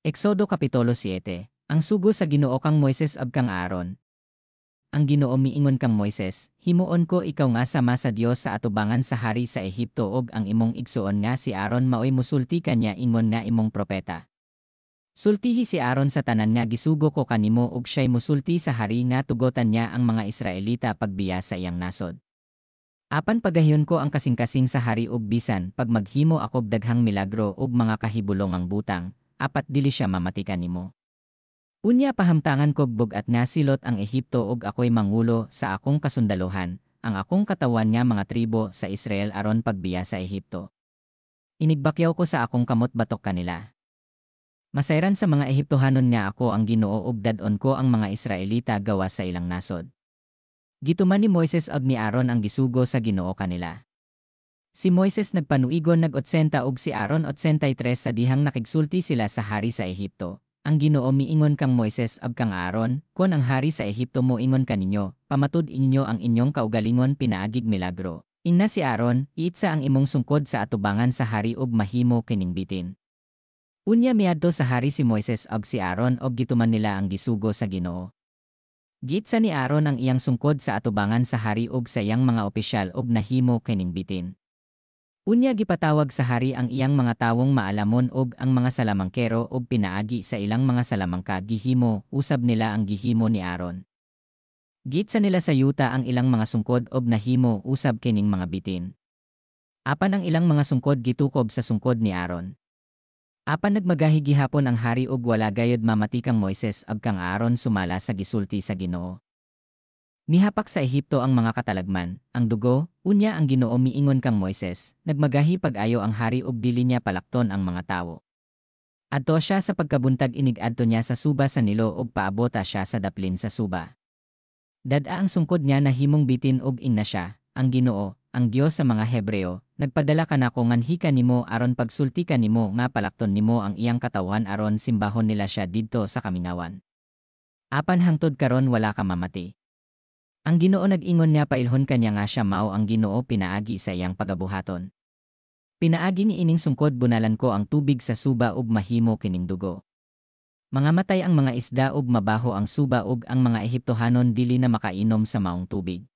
Eksodo Kapitulo 7. Ang sugo sa Ginoo kang Moises ag kang Aaron. Ang Ginoo miingon kang Moises, himuon ko ikaw nga sama sa Dios sa atubangan sa hari sa Ehipto og ang imong igsuon nga si Aaron maoy musulti kanya ingon nga imong propeta. Sultihi si Aaron sa tanan nga gisugo ko kanimo ug siya'y musulti sa hari nga tugotan niya ang mga Israelita pagbiya sa iyang nasod. Apan pagayon ko ang kasing-kasing sa hari ug bisan pag maghimo ako daghang milagro ug mga kahibulong ang butang, apat dili siya mamatikan nimo. Unya pahamtangan kog bugat nga silot ang Ehipto ug ako'y mangulo sa akong kasundaluhan, ang akong katawan nga mga tribo sa Israel aron pagbiya sa Ehipto. Inigbakyaw ko sa akong kamot batok kanila. Masayran sa mga Ehiptohanon nga ako ang Ginoo ug dadon ko ang mga Israelita gawas sa ilang nasod. Gituman ni Moises ug ni Aaron ang gisugo sa Ginoo kanila. Si Moises nagpanuigon nag-80 ug si Aaron 83 sa dihang nakigsulti sila sa hari sa Ehipto. Ang Ginoo miingon kang Moises ug kang Aaron, kon ang hari sa Ehipto mo ingon kaninyo, pamatud inyo ang inyong kaugalingon pinaagig milagro. Inna si Aaron, iitsa ang imong sungkod sa atubangan sa hari ug mahimo kining bitin. Unya miadto sa hari si Moises ug si Aaron ug gituman nila ang gisugo sa Ginoo. Giitsa ni Aaron ang iyang sungkod sa atubangan sa hari ug sa iyang mga opisyal ug nahimo kining bitin. Unya gipatawag sa hari ang iyang mga tawong maalamon ug ang mga salamangkero ug pinaagi sa ilang mga salamangka gihimo, usab nila ang gihimo ni Aaron. Giitsa nila sa yuta ang ilang mga sungkod ug nahimo usab kining mga bitin. Apan ang ilang mga sungkod gitukob sa sungkod ni Aaron. Apan nagmagahi gihapon ang hari ug wala gayud mamati kang Moises ug kang Aaron sumala sa gisulti sa Ginoo. Nihapak sa Ehipto ang mga katalagman, ang dugo, unya ang Ginoo miingon kang Moises, nagmagahi pag-ayo ang hari ug dili niya palakton ang mga tawo. Adto siya sa pagkabuntag inig-adto niya sa suba sa Nilo ug paabota siya sa daplin sa suba. Dad-a ang sungkod niya na himong bitin ug inna siya, ang Ginoo, ang Dios sa mga Hebreo, nagpadala kanako nganhi kanimo aron pagsulti kanimo nga palakton nimo ang iyang katawan aron simbahon nila siya didto sa kamingawan. Apan hangtod karon wala ka mamati. Ang Ginoo nag-ingon niya pailhon kanya nga siya mao ang Ginoo pinaagi sa iyang pagabuhaton. Pinaagi ni ining sungkod bunalan ko ang tubig sa suba ug mahimo kining dugo. Mga matay ang mga isda ug mabaho ang suba ug ang mga Ehiptohanon dili na makainom sa maong tubig.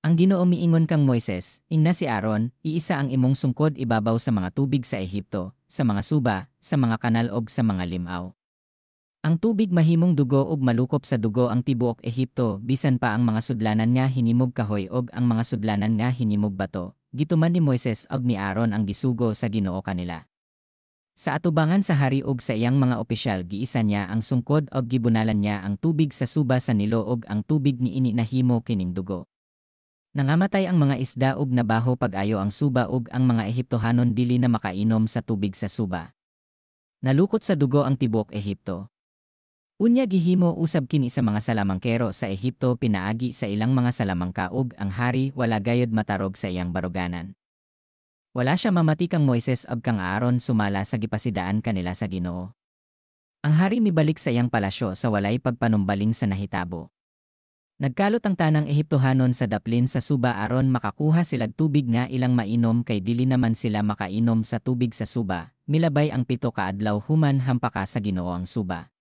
Ang Ginoo miingon kang Moises, inna si Aaron, iisa ang imong sungkod ibabaw sa mga tubig sa Ehipto, sa mga suba, sa mga kanal ug sa mga limaw. Ang tubig mahimong dugo ug malukop sa dugo ang tibuok Ehipto bisan pa ang mga sudlanan nga hinimog kahoy ug ang mga sudlanan nga hinimog bato. Gituman ni Moises ug ni Aaron ang gisugo sa Ginoo kanila. Sa atubangan sa hari ug sa iyang mga opisyal giisa niya ang sungkod ug gibunalan niya ang tubig sa suba sa Nilo ug ang tubig niini nahimo kining dugo. Nangamatay ang mga isda ug nabaho pag-ayo ang suba ug ang mga Ehiptohanon dili na makainom sa tubig sa suba. Nalukot sa dugo ang tibuok Ehipto. Unya gihimo usab kini sa mga salamangkero sa Ehipto pinaagi sa ilang mga salamangka ug ang hari wala gayud matarog sa iyang baruganan. Wala siya mamati kang Moises ug kang Aaron sumala sa gipasidaan kanila sa Ginoo. Ang hari mibalik sa iyang palasyo sa walay pagpanumbaling sa nahitabo. Nagkalot ang tanang Ehiptohanon sa daplin sa suba aron makakuha sila tubig nga ilang mainom kay dili naman sila makainom sa tubig sa suba. Milabay ang 7 ka adlaw human hampaka sa Ginoo ang suba.